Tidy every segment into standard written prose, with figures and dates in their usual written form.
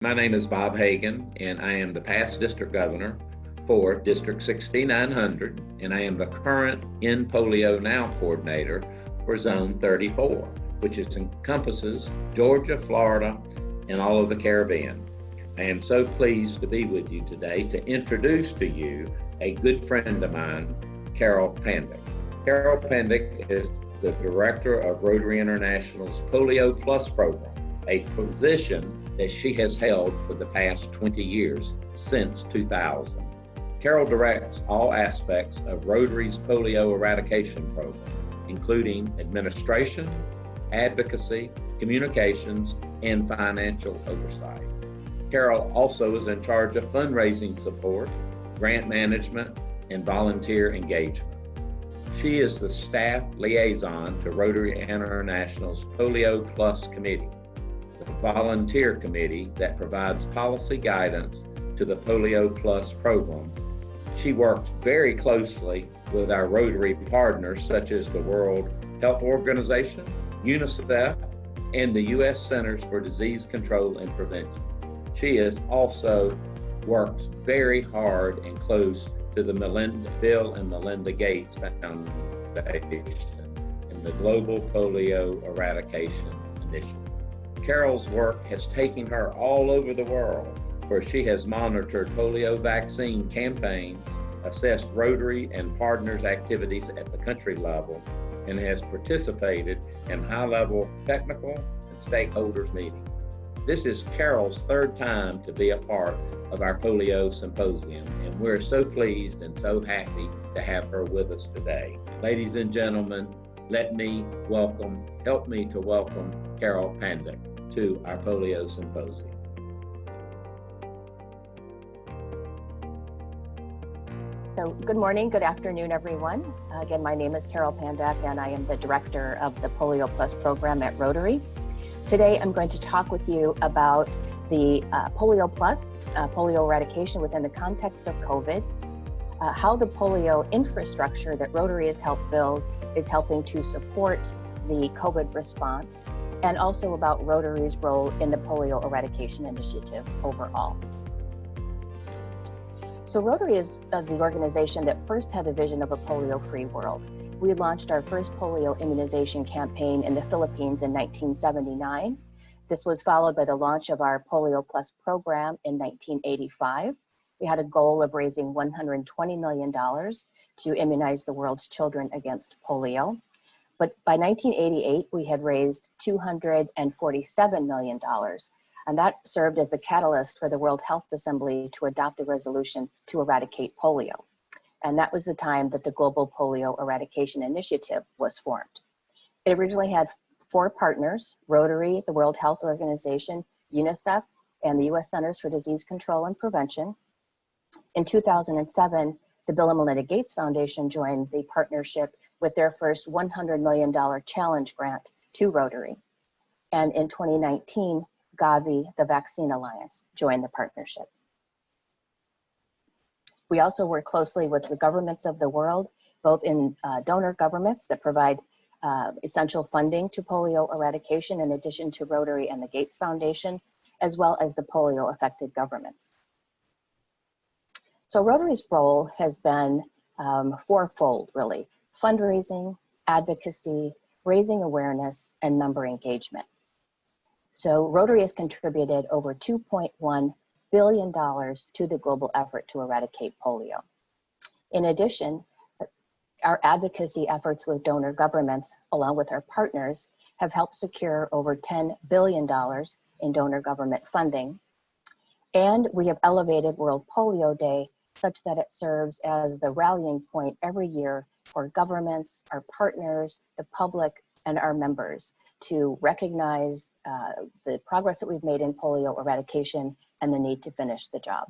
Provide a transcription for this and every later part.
My name is Bob Hagan, and I am the past district governor for District 6900, and I am the current End Polio Now coordinator for Zone 34, which encompasses Georgia, Florida, and all of the Caribbean. I am so pleased to be with you today to introduce to you a good friend of mine, Carol Pandak. Carol Pandak is the director of Rotary International's Polio Plus program, a position that she has held for the past 20 years, since 2000. Carol directs all aspects of Rotary's polio eradication program, including administration, advocacy, communications, and financial oversight. Carol also is in charge of fundraising support, grant management, and volunteer engagement. She is the staff liaison to Rotary International's Polio Plus Committee, the volunteer committee that provides policy guidance to the Polio Plus program. She works very closely with our Rotary partners such as the World Health Organization, UNICEF, and the U.S. Centers for Disease Control and Prevention. She has also worked very hard and close to the Bill and Melinda Gates Foundation and the Global Polio Eradication Initiative. Carol's work has taken her all over the world, where she has monitored polio vaccine campaigns, assessed Rotary and partners' activities at the country level, and has participated in high-level technical and stakeholders meetings. This is Carol's third time to be a part of our polio symposium, and we're so pleased and so happy to have her with us today. Ladies and gentlemen, help me to welcome Carol Pandak to our polio symposium. So good morning, good afternoon, everyone. Again, my name is Carol Pandak, and I am the director of the Polio Plus program at Rotary. Today, I'm going to talk with you about the Polio Plus, polio eradication within the context of COVID, how the polio infrastructure that Rotary has helped build is helping to support the COVID response, and also about Rotary's role in the polio eradication initiative overall. So Rotary is the organization that first had the vision of a polio-free world. We launched our first polio immunization campaign in the Philippines in 1979. This was followed by the launch of our Polio Plus program in 1985. We had a goal of raising $120 million to immunize the world's children against polio. But by 1988, we had raised $247 million. And that served as the catalyst for the World Health Assembly to adopt the resolution to eradicate polio. And that was the time that the Global Polio Eradication Initiative was formed. It originally had 4 partners: Rotary, the World Health Organization, UNICEF, and the U.S. Centers for Disease Control and Prevention. In 2007, the Bill and Melinda Gates Foundation joined the partnership with their first $100 million challenge grant to Rotary. And in 2019, Gavi, the Vaccine Alliance, joined the partnership. We also work closely with the governments of the world, both in donor governments that provide essential funding to polio eradication, in addition to Rotary and the Gates Foundation, as well as the polio-affected governments. So Rotary's role has been fourfold, really: fundraising, advocacy, raising awareness, and member engagement. So Rotary has contributed over $2.1 billion to the global effort to eradicate polio. In addition, our advocacy efforts with donor governments, along with our partners, have helped secure over $10 billion in donor government funding. And we have elevated World Polio Day such that it serves as the rallying point every year for governments, our partners, the public, and our members to recognize the progress that we've made in polio eradication and the need to finish the job.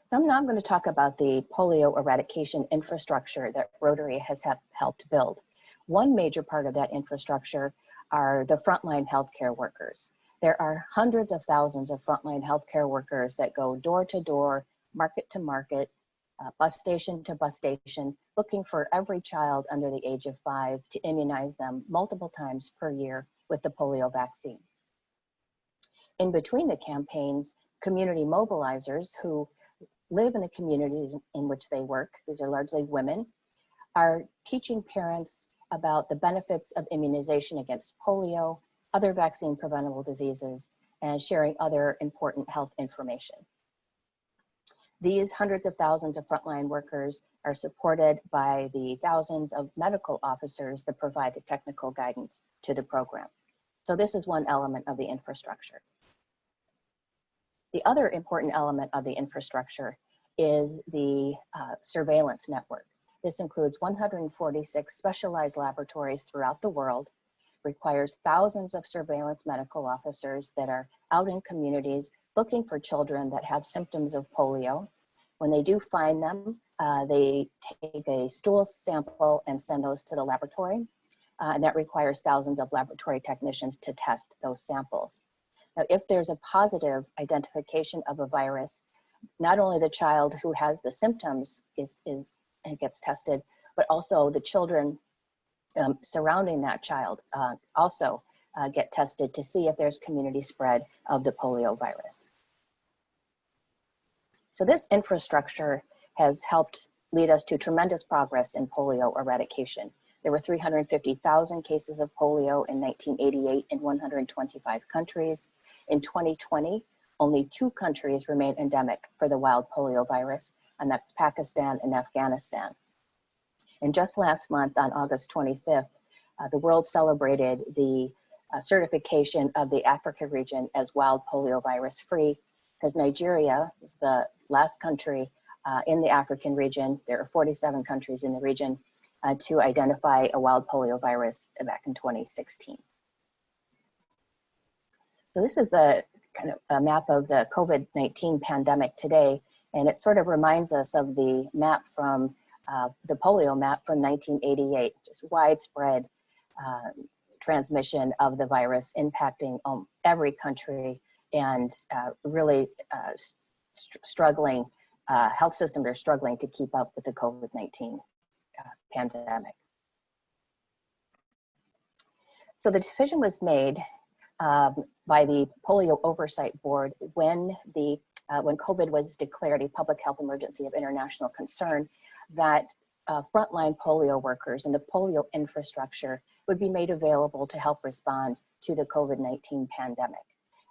So now I'm going to talk about the polio eradication infrastructure that Rotary has helped build. One major part of that infrastructure are the frontline healthcare workers. There are hundreds of thousands of frontline healthcare workers that go door to door, market to market, bus station to bus station, looking for every child under the age of 5 to immunize them multiple times per year with the polio vaccine. In between the campaigns, community mobilizers who live in the communities in which they work, these are largely women, are teaching parents about the benefits of immunization against polio, other vaccine preventable diseases, and sharing other important health information. These hundreds of thousands of frontline workers are supported by the thousands of medical officers that provide the technical guidance to the program. So this is one element of the infrastructure. The other important element of the infrastructure is the surveillance network. This includes 146 specialized laboratories throughout the world, requires thousands of surveillance medical officers that are out in communities looking for children that have symptoms of polio. When they do find them, they take a stool sample and send those to the laboratory. And that requires thousands of laboratory technicians to test those samples. Now, if there's a positive identification of a virus, not only the child who has the symptoms gets tested, but also the children surrounding that child also get tested to see if there's community spread of the polio virus. So this infrastructure has helped lead us to tremendous progress in polio eradication. There were 350,000 cases of polio in 1988 in 125 countries. In 2020, only 2 countries remain endemic for the wild polio virus, and that's Pakistan and Afghanistan. And just last month, on August 25th, the world celebrated the certification of the Africa region as wild polio virus free, because Nigeria is the last country in the African region. There are 47 countries in the region to identify a wild polio virus back in 2016. So this is the kind of a map of the COVID-19 pandemic today, and it sort of reminds us of the map from the polio map from 1988, just widespread transmission of the virus impacting every country, and really struggling, health systems are struggling to keep up with the COVID-19 pandemic. So the decision was made by the Polio Oversight Board when COVID was declared a public health emergency of international concern, that frontline polio workers and the polio infrastructure would be made available to help respond to the COVID-19 pandemic.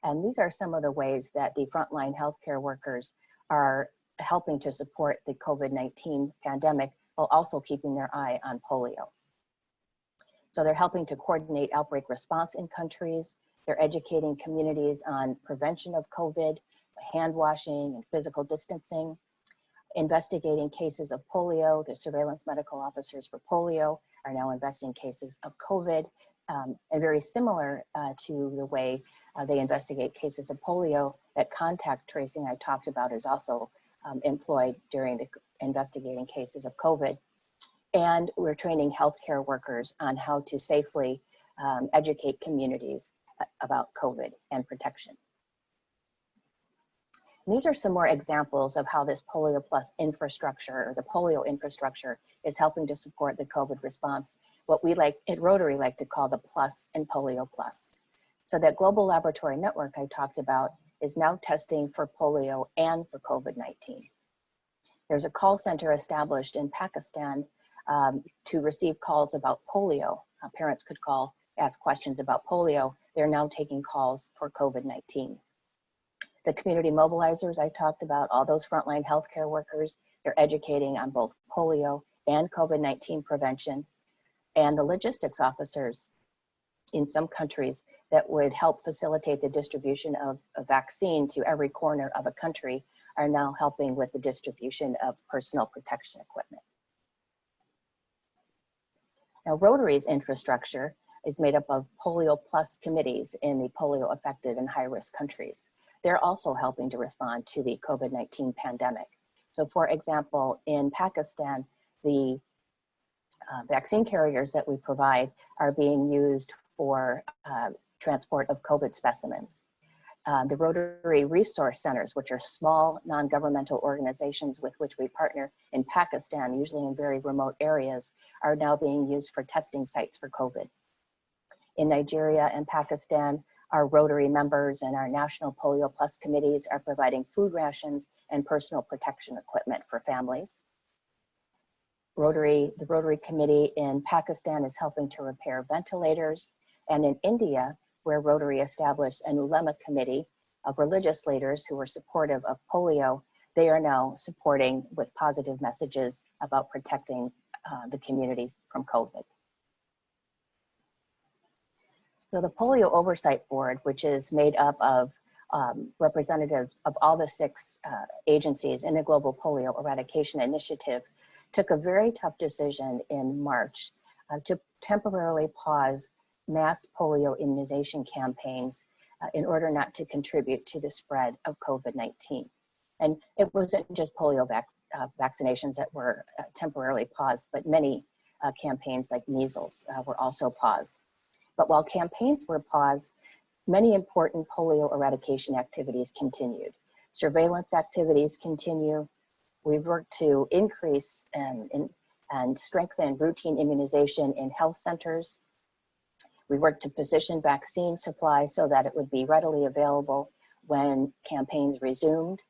And these are some of the ways that the frontline healthcare workers are helping to support the COVID-19 pandemic while also keeping their eye on polio. So they're helping to coordinate outbreak response in countries. They're educating communities on prevention of COVID, hand washing and physical distancing, investigating cases of polio. The surveillance medical officers for polio are now investigating cases of COVID, and very similar to the way they investigate cases of polio, that contact tracing I talked about is also employed during the investigating cases of COVID. And we're training healthcare workers on how to safely educate communities about COVID and protection. And these are some more examples of how this Polio Plus infrastructure, or the polio infrastructure, is helping to support the COVID response, what we like at Rotary like to call the Plus and Polio Plus. So that global laboratory network I talked about is now testing for polio and for COVID-19. There's a call center established in Pakistan to receive calls about polio. Parents could call, ask questions about polio. They're now taking calls for COVID-19. The community mobilizers I talked about, all those frontline healthcare workers, they're educating on both polio and COVID-19 prevention. And the logistics officers in some countries that would help facilitate the distribution of a vaccine to every corner of a country are now helping with the distribution of personal protection equipment. Now, Rotary's infrastructure is made up of Polio Plus committees in the polio affected and high-risk countries. They're also helping to respond to the COVID-19 pandemic. So for example, in Pakistan, the vaccine carriers that we provide are being used for transport of COVID specimens. The Rotary Resource Centers, which are small non-governmental organizations with which we partner in Pakistan, usually in very remote areas, are now being used for testing sites for COVID. In Nigeria and Pakistan, Our Rotary members and our National Polio Plus committees are providing food rations and personal protection equipment for families. The Rotary Committee in Pakistan is helping to repair ventilators. And in India, where Rotary established an ulema committee of religious leaders who were supportive of polio, they are now supporting with positive messages about protecting the communities from COVID. So the Polio Oversight Board, which is made up of representatives of all the 6 agencies in the Global Polio Eradication Initiative, took a very tough decision in March to temporarily pause mass polio immunization campaigns in order not to contribute to the spread of COVID-19. And it wasn't just polio vaccinations that were temporarily paused, but many campaigns like measles were also paused. But while campaigns were paused, many important polio eradication activities continued. Surveillance activities continue. We've worked to increase and strengthen routine immunization in health centers. We worked to position vaccine supply so that it would be readily available when campaigns resumed.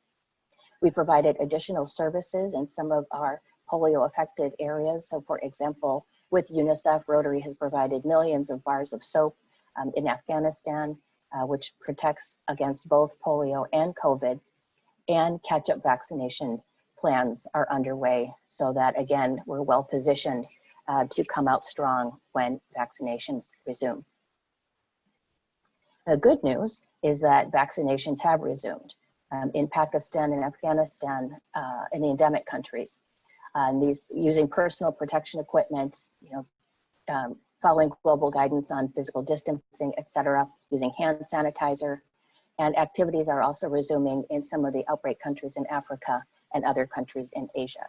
We provided additional services in some of our polio affected areas. So for example, with UNICEF, Rotary has provided millions of bars of soap in Afghanistan, which protects against both polio and COVID, and catch-up vaccination plans are underway so that, again, we're well positioned to come out strong when vaccinations resume. The good news is that vaccinations have resumed in Pakistan and Afghanistan, in the endemic countries. These using personal protection equipment, following global guidance on physical distancing, et cetera, using hand sanitizer, and activities are also resuming in some of the outbreak countries in Africa and other countries in Asia.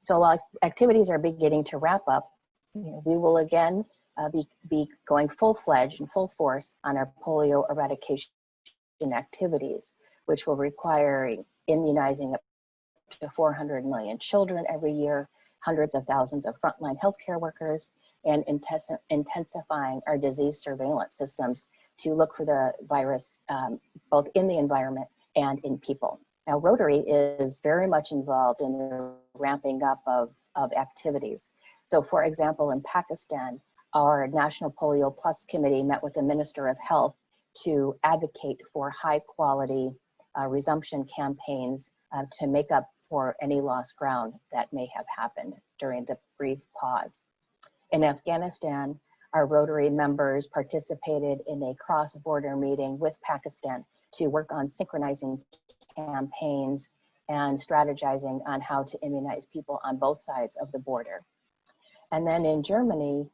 So while activities are beginning to wrap up, we will again be going full-fledged and full force on our polio eradication activities, which will require immunizing up to 400 million children every year, hundreds of thousands of frontline healthcare workers, and intensifying our disease surveillance systems to look for the virus both in the environment and in people. Now, Rotary is very much involved in the ramping up of activities. So for example, in Pakistan, our National Polio Plus Committee met with the Minister of Health to advocate for high quality resumption campaigns to make up for any lost ground that may have happened during the brief pause. In Afghanistan, our Rotary members participated in a cross-border meeting with Pakistan to work on synchronizing campaigns and strategizing on how to immunize people on both sides of the border. And then in Germany,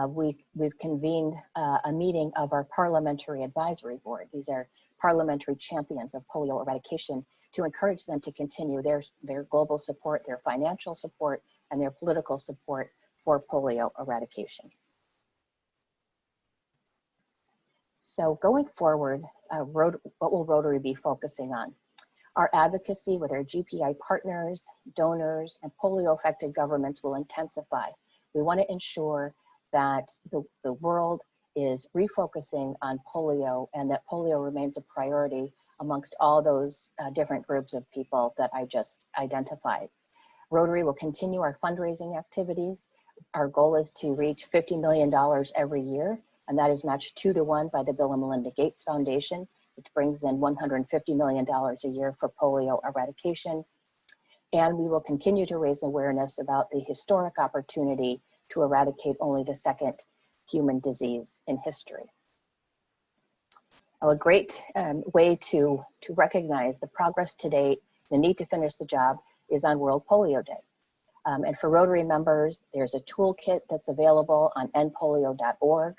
we've convened a meeting of our Parliamentary Advisory Board. These are parliamentary champions of polio eradication, to encourage them to continue their global support, their financial support, and their political support for polio eradication. So going forward, what will Rotary be focusing on? Our advocacy with our GPI partners, donors, and polio-affected governments will intensify. We want to ensure that the world is refocusing on polio and that polio remains a priority amongst all those different groups of people that I just identified. Rotary will continue our fundraising activities. Our goal is to reach $50 million every year, and that is matched 2-to-1 by the Bill and Melinda Gates Foundation, which brings in $150 million a year for polio eradication. And we will continue to raise awareness about the historic opportunity to eradicate only the second human disease in history. Now, a great way to recognize the progress to date, the need to finish the job, is on World Polio Day. And for Rotary members, there's a toolkit that's available on endpolio.org.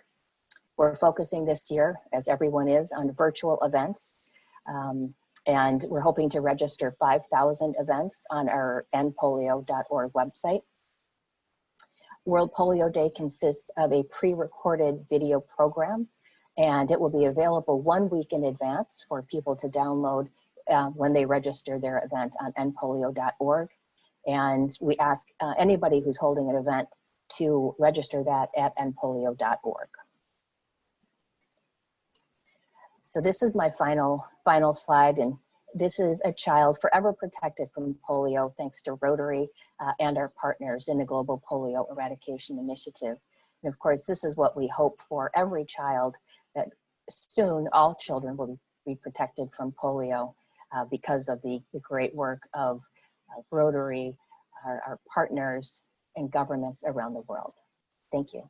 We're focusing this year, as everyone is, on virtual events. And we're hoping to register 5,000 events on our endpolio.org website. World Polio Day consists of a pre-recorded video program, and it will be available 1 week in advance for people to download when they register their event on endpolio.org. And we ask anybody who's holding an event to register that at endpolio.org. So this is my final slide, and this is a child forever protected from polio thanks to Rotary and our partners in the Global Polio Eradication Initiative. And of course, this is what we hope for every child, that soon all children will be protected from polio because of the great work of Rotary, our partners, and governments around the world. Thank you.